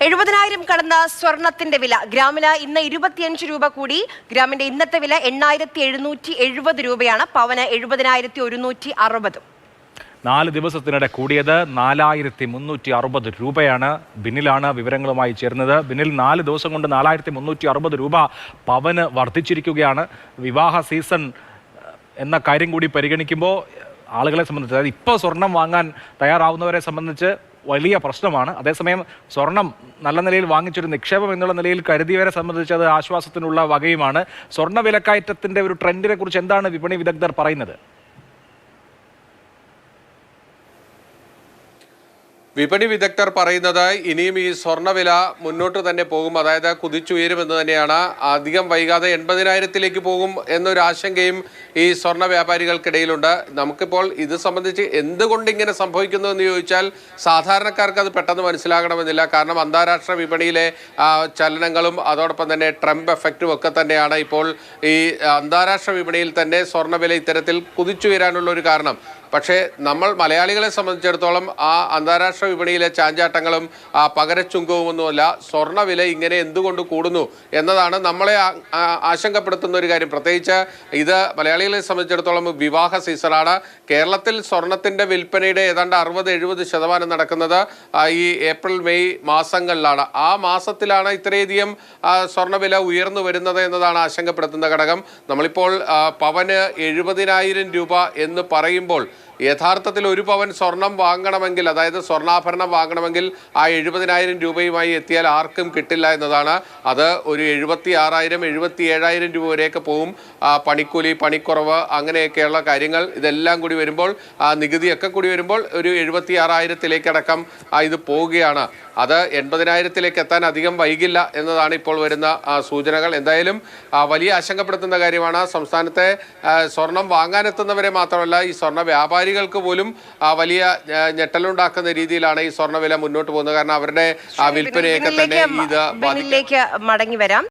70,000 കടന്ന സ്വർണത്തിന്റെ വില ഗ്രാമിന് ഇന്ന് 25 രൂപ കൂടി. ഗ്രാമിന്റെ ഇന്നത്തെ വില 8,770 രൂപയാണ്. പവന് 70,160. 4 ദിവസത്തിനിടെ കൂടിയത് 4,360 രൂപയാണ്. ബിന്നിലാണ് വിവരങ്ങളുമായി ചേർന്നത്. ബിന്നിൽ 4 ദിവസം കൊണ്ട് 4,360 രൂപ പവന് വർദ്ധിച്ചിരിക്കുകയാണ്. വിവാഹ സീസൺ എന്ന കാര്യം കൂടി പരിഗണിക്കുമ്പോൾ ആളുകളെ സംബന്ധിച്ച്, അതായത് ഇപ്പോൾ സ്വർണം വാങ്ങാൻ തയ്യാറാവുന്നവരെ സംബന്ധിച്ച് വലിയ പ്രശ്നമാണ്. അതേസമയം സ്വർണം നല്ല നിലയിൽ വാങ്ങിച്ചൊരു നിക്ഷേപം എന്നുള്ള നിലയിൽ കരുതിയവരെ സംബന്ധിച്ച് അത് ആശ്വാസത്തിനുള്ള വകയുമാണ്. സ്വർണ്ണ വിലക്കയറ്റത്തിന്റെ ഒരു ട്രെൻഡിനെ കുറിച്ച് എന്താണ് വിപണി വിദഗ്ധർ പറയുന്നത്? വിപണി വിദഗ്ധർ പറയുന്നത് ഇനിയും ഈ സ്വർണ്ണവില മുന്നോട്ട് തന്നെ പോകും, അതായത് കുതിച്ചുയരുമെന്ന് തന്നെയാണ്. അധികം വൈകാതെ 80,000-ലേക്ക് പോകും എന്നൊരു ആശങ്കയും ഈ സ്വർണ്ണ വ്യാപാരികൾക്കിടയിലുണ്ട്. നമുക്കിപ്പോൾ ഇത് സംബന്ധിച്ച് എന്തുകൊണ്ട് ഇങ്ങനെ സംഭവിക്കുന്നു എന്ന് ചോദിച്ചാൽ സാധാരണക്കാർക്ക് അത് പെട്ടെന്ന് മനസ്സിലാകണമെന്നില്ല. കാരണം അന്താരാഷ്ട്ര വിപണിയിലെ ചലനങ്ങളും അതോടൊപ്പം തന്നെ ട്രംപ് എഫക്റ്റും ഒക്കെ തന്നെയാണ് ഇപ്പോൾ ഈ അന്താരാഷ്ട്ര വിപണിയിൽ തന്നെ സ്വർണ്ണവില ഇത്തരത്തിൽ കുതിച്ചുയരാനുള്ള ഒരു കാരണം. പക്ഷേ നമ്മൾ മലയാളികളെ സംബന്ധിച്ചിടത്തോളം ആ അന്താരാഷ്ട്ര വിപണിയിലെ ചാഞ്ചാട്ടങ്ങളും പകരച്ചുങ്കവുമൊന്നുമല്ല, സ്വർണ്ണവില ഇങ്ങനെ എന്തുകൊണ്ട് കൂടുന്നു എന്നതാണ് നമ്മളെ ആശങ്കപ്പെടുത്തുന്ന ഒരു കാര്യം. പ്രത്യേകിച്ച് ഇത് മലയാളികളെ സംബന്ധിച്ചിടത്തോളം വിവാഹ സീസണാണ്. കേരളത്തിൽ സ്വർണത്തിൻ്റെ വിൽപ്പനയുടെ ഏതാണ്ട് 60-70% നടക്കുന്നത് ഈ ഏപ്രിൽ മെയ് മാസങ്ങളിലാണ്. ആ മാസത്തിലാണ് ഇത്രയധികം സ്വർണ്ണവില ഉയർന്നു വരുന്നത് എന്നതാണ് ആശങ്കപ്പെടുത്തുന്ന ഘടകം. നമ്മളിപ്പോൾ പവന് 70,000 രൂപ എന്ന് പറയുമ്പോൾ യഥാർത്ഥത്തിൽ ഒരു പവൻ സ്വർണം വാങ്ങണമെങ്കിൽ, അതായത് സ്വർണ്ണാഭരണം വാങ്ങണമെങ്കിൽ ആ 70,000 രൂപയുമായി എത്തിയാൽ ആർക്കും കിട്ടില്ല എന്നതാണ്. അത് ഒരു 76,000-77,000 രൂപ വരെയൊക്കെ പോവും. പണിക്കൂലി, പണിക്കുറവ്, അങ്ങനെയൊക്കെയുള്ള കാര്യങ്ങൾ ഇതെല്ലാം കൂടി വരുമ്പോൾ നികുതിയൊക്കെ കൂടി വരുമ്പോൾ ഒരു 76,000-ലേക്കടക്കം ഇത് പോവുകയാണ്. അത് 80,000-ലേക്ക് എത്താൻ അധികം വൈകില്ല എന്നതാണ് ഇപ്പോൾ വരുന്ന സൂചനകൾ. എന്തായാലും വലിയ ആശങ്കപ്പെടുത്തുന്ന കാര്യമാണ്. സംസ്ഥാനത്തെ സ്വർണം വാങ്ങാനെത്തുന്നവരെ മാത്രമല്ല, ഈ സ്വർണ്ണ വ്യാപാരികൾക്ക് പോലും വലിയ ഞെട്ടലുണ്ടാക്കുന്ന രീതിയിലാണ് ഈ സ്വർണ്ണവില മുന്നോട്ട് പോകുന്നത്. കാരണം അവരുടെ വിൽപ്പനയൊക്കെ തന്നെ ഇത് മടങ്ങി വരാം.